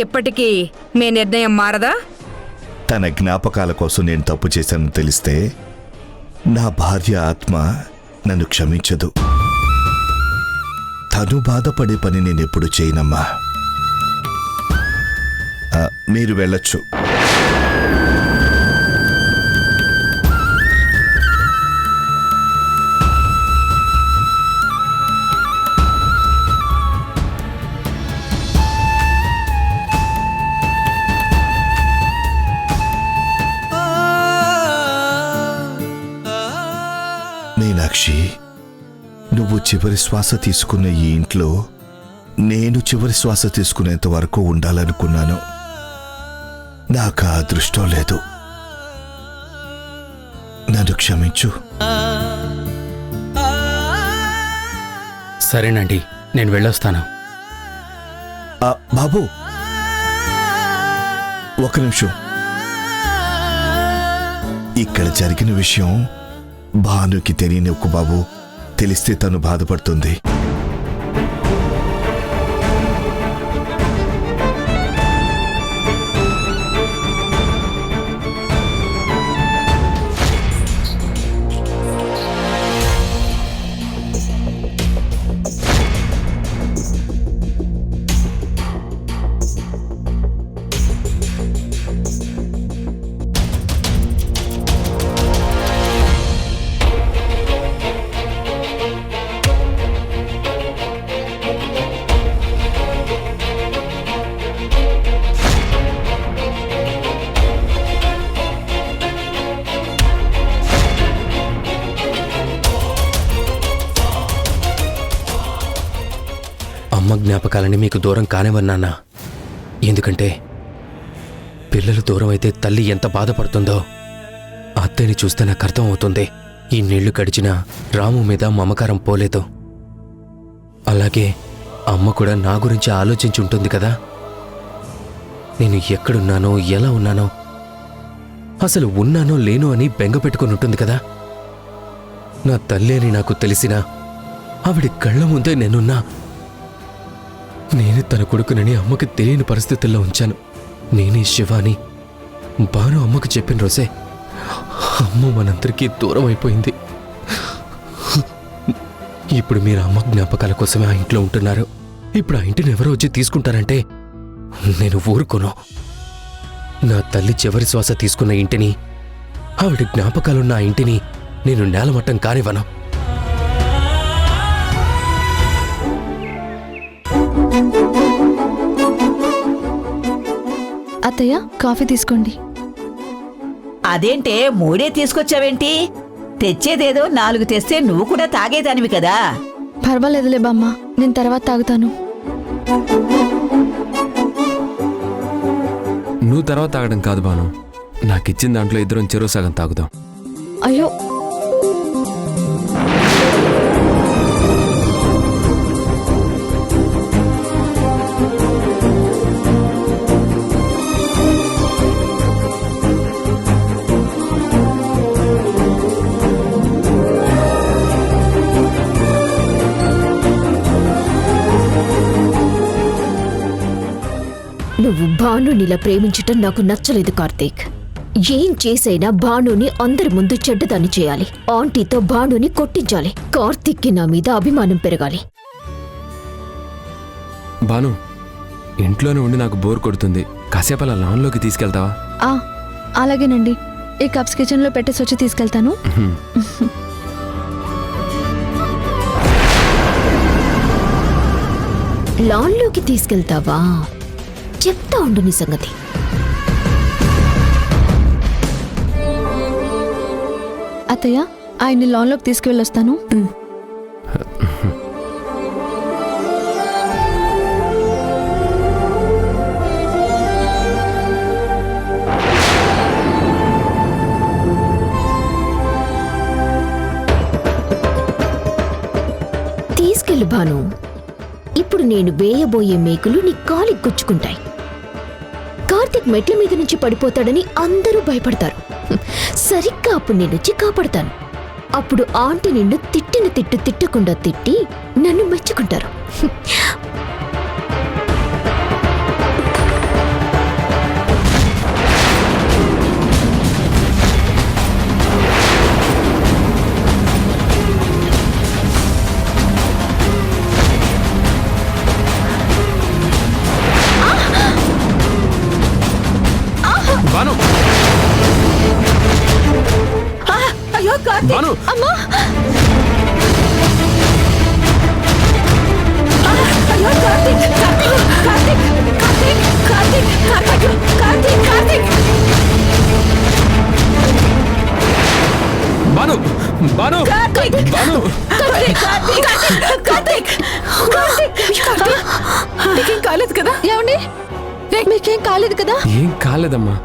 ఇప్పటికీ మీ నిర్ణయం మారదా? తన జ్ఞాపకాల కోసం నేను తప్పు చేశానని తెలిస్తే నా భార్య ఆత్మ నన్ను క్షమించదు. తను బాధపడే పని నేనెప్పుడు చేయనమ్మా. మీరు వెళ్ళొచ్చు. మీనాక్షి, నువ్వు చివరి శ్వాస తీసుకున్న ఈ ఇంట్లో నేను చివరి శ్వాస తీసుకునేంత వరకు ఉండాలనుకున్నాను. నాకు ఆ అదృష్టం లేదు. నన్ను క్షమించు. సరేనండి, నేను వెళ్ళొస్తాను. బాబు, ఒక నిమిషం. ఇక్కడ జరిగిన విషయం భానుకి తెలియనివ్వకు బాబు. తెలిస్తే తను బాధపడుతుంది. అమ్మ జ్ఞాపకాలని మీకు దూరం కానివన్నానా? ఎందుకంటే పిల్లలు దూరం అయితే తల్లి ఎంత బాధపడుతుందో అత్తయ్యని చూస్తే నాకు అర్థం అవుతుంది. ఈ నీళ్లు గడిచినా రాము మీద మమకారం పోలేదు. అలాగే అమ్మ కూడా నా గురించి ఆలోచించి ఉంటుంది కదా. నేను ఎక్కడున్నానో, ఎలా ఉన్నానో, అసలు ఉన్నానో లేనో అని బెంగ పెట్టుకుని ఉంటుంది కదా. నా తల్లి అని నాకు తెలిసినా ఆవిడ కళ్ళ ముందే నేనున్నా. నేనే తన కొడుకునని అమ్మకి తెలియని పరిస్థితుల్లో ఉంచాను. నేనే శివాని భాను అమ్మకు చెప్పిన రోజే అమ్మ మనందరికీ దూరం అయిపోయింది. ఇప్పుడు మీరు అమ్మ జ్ఞాపకాల కోసమే ఆ ఇంట్లో ఉంటున్నారు. ఇప్పుడు ఆ ఇంటిని ఎవరో వచ్చి తీసుకుంటారంటే నేను ఊరుకోను. నా తల్లి చివరి శ్వాస తీసుకున్న ఇంటిని, ఆవిడ జ్ఞాపకాలున్న ఆ ఇంటిని నేను నేలమట్టం కానివ్వను. అత్తయ్య, కాఫీ తీసుకోండి. అదేంటే 3 తీసుకొచ్చావేంటి? తెచ్చేదేదో 4 తెస్తే నువ్వు కూడా తాగేదానివి కదా. పర్వాలేదులే బామ్మ, నేను తర్వాత తాగుతాను. నువ్వు తర్వాత తాగడం కాదు బాను, నాకిచ్చిన దాంట్లో ఇద్దరం చెరో సగం తాగుదాం. అయ్యో, నువ్వు భానునిలా ప్రేమించటం నాకు నచ్చలేదు కార్తీక్. ఏం చేసైనా భానుని అందరి ముందు చెడ్డదాన్ని చేయాలి. ఆంటీతో భానుని కొట్టించాలి. కార్తీక్కి నా మీద అభిమానం పెరగాలి. బాను, ఇంట్లోనే ఉండి నాకు బోర్ కొడుతుంది. కాసేపు అలా లాన్లోకి తీసుకెళ్తావా? అలాగేనండి. ఈ కప్స్ కిచెన్లో పెట్టేసి వచ్చి తీసుకెళ్తాను. లాన్లోకి తీసుకెళ్తావా? చెప్తా ఉండు నీ సంగతి. అత్తయ్య, ఆయన్ని లాన్లోకి తీసుకువెళ్ళొస్తాను. తీసుకెళ్ళు భాను. ఇప్పుడు నేను వేయబోయే మేకులు నీ కాలికి గుచ్చుకుంటాయి. కార్తీక్ మెట్ల మీద నుంచి పడిపోతాడని అందరూ భయపడతారు. సరిగ్గా అప్పుడు నేనొచ్చి కాపాడతాను. అప్పుడు ఆంటీ నిన్ను తిట్టిన తిట్టు తిట్టకుండా తిట్టి నన్ను మెచ్చుకుంటారు. భాను అమ్మా అయ్యో, కార్తీక్, కార్తీక్, కార్తీక్, కార్తీక్, కార్తీక్, కార్తీక్, కార్తీక్, కార్తీక్. భాను భాను కార్తీక్, భాను కార్తీక్, కార్తీక్, కార్తీక్, కార్తీక్. మీకేం కాలేదు కదా? ఏమండి మీకేం కాలేదు కదా? ఏం కాలేదమ్మా,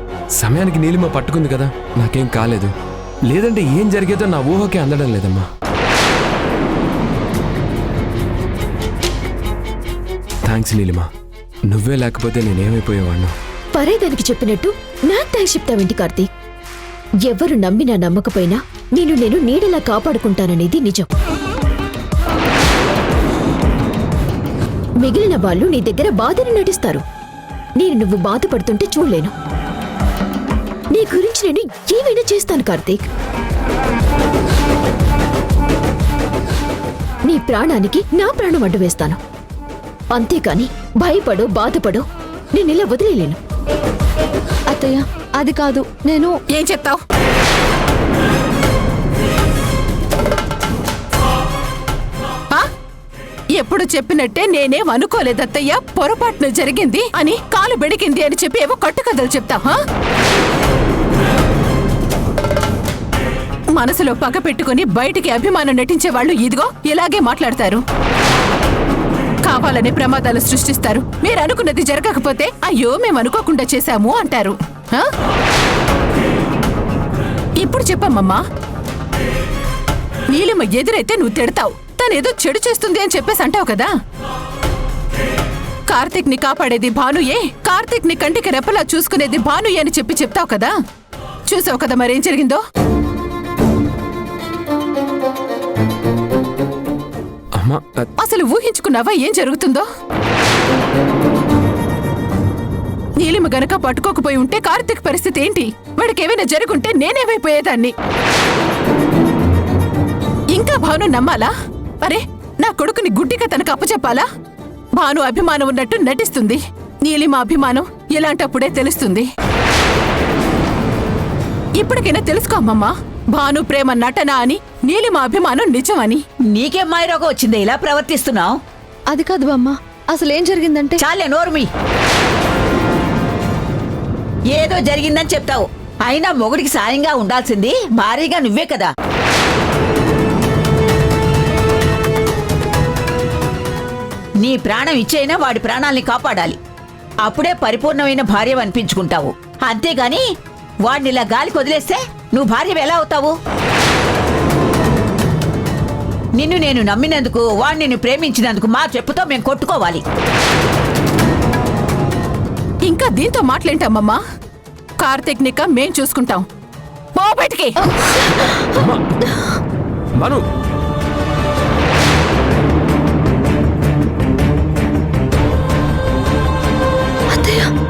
సమయానికి నీలిమ పట్టుకుంది కదా, నాకేం కాలేదు. లేదంటే ఏం జరిగేదో నా ఊహకే అందడం లేదమ్మా. థ్యాంక్స్ నీలిమ, నువ్వే లేకపోతే నేనేమైపోయేవాడిను. పరేదానికి చెప్పినట్టు నాకు థ్యాంక్స్ చెప్తావేంటి కార్తీక్? ఎవరు నమ్మినా నమ్మకపోయినా నేను నీడలా కాపాడుకుంటాననేది నిజం. మిగిలిన వాళ్ళు నీ దగ్గర బాధని నటిస్తారు. నేను నువ్వు బాధపడుతుంటే చూడలేను. నీ గురించి నేను ఏమైనా చేస్తాను కార్తీక్. నీ ప్రాణానికి నా ప్రాణం అడ్డు వేస్తాను. అంతేకాని భయపడో బాధపడో నేనిలా వదిలేలేను. అత్తయ్య అది కాదు, నేను ఏం చెప్తావు? ఎప్పుడు చెప్పినట్టే నేనేం అనుకోలేదత్తయ్య, పొరపాటున జరిగింది అని, కాలు బెడికింది అని చెప్పి ఏవో కట్టుకథలు చెప్తావా? మనసులో పగ పెట్టుకుని బయటికి అభిమానం నటించే వాళ్ళు ఇదిగో ఇలాగే మాట్లాడతారు. కావాలని ప్రమాదాలు సృష్టిస్తారు. మీరు అనుకున్నది జరగకపోతే అయ్యో మేము అనుకోకుండా చేశాము అంటారు. ఇప్పుడు చెప్పమ్మమ్మా, నీలిమ ఎదురైతే నువ్వు తిడతావు, తనేదో చెడు చేస్తుంది అని చెప్పేసి అంటావు కదా. కార్తీక్ ని కాపాడేది భానుయే, కార్తీక్ ని కంటికి రెప్పలా చూసుకునేది భానుయే అని చెప్పి చెప్తావు కదా. చూసావు కదా మరేం జరిగిందో. అమ్మా అసలు ఊహించుకున్నావా ఏం జరుగుతుందో? నీలిమ గనక పట్టుకోకపోయి ఉంటే కార్తీక్ పరిస్థితి ఏంటి? వాడికి ఏమైనా జరుగుంటే నేనేమైపోయేదాన్ని. ఇంకా భాను నమ్మాలా? అరే, నా కొడుకుని గుడ్డిగా తనకు అప్పచెప్పాలా? భాను అభిమానం ఉన్నట్టు నటిస్తుంది. నీలిమ అభిమానం ఇలాంటప్పుడే తెలుస్తుంది. ఇప్పటికైనా తెలుసుకోమ్మమ్మా, భాను ప్రేమ నటన అని, నీలిమ అభిమానం నిజమని. నీకేం మాయరోగం వచ్చింది ఇలా ప్రవర్తిస్తున్నావు? అది కాదు బామ్మ, అసలు ఏం జరిగిందంటే చాలే నోర్మి. ఏదో జరిగిందని చెప్తావు, అయినా మొగుడికి సాయంగా ఉండాల్సింది భారీగా నువ్వే కదా. నీ ప్రాణం ఇచ్చైనా వాడి ప్రాణాల్ని కాపాడాలి. అప్పుడే పరిపూర్ణమైన భార్య అనిపించుకుంటావు. అంతేగాని వాడినిలా గాలికి వదిలేస్తే నువ్వు భార్య ఎలా అవుతావు? నిన్ను నేను నమ్మినందుకు, వాడిని నిన్ను ప్రేమించినందుకు మా చెప్పుతో మేము కొట్టుకోవాలి. ఇంకా దీంతో మాట్లాంటమ్మమ్మా. కార్తీక్ నిక్క మేం చూసుకుంటాం. పో బయటికి. భాను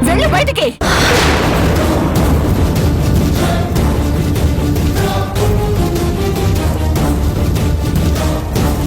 వెళ్ళు బయటికి.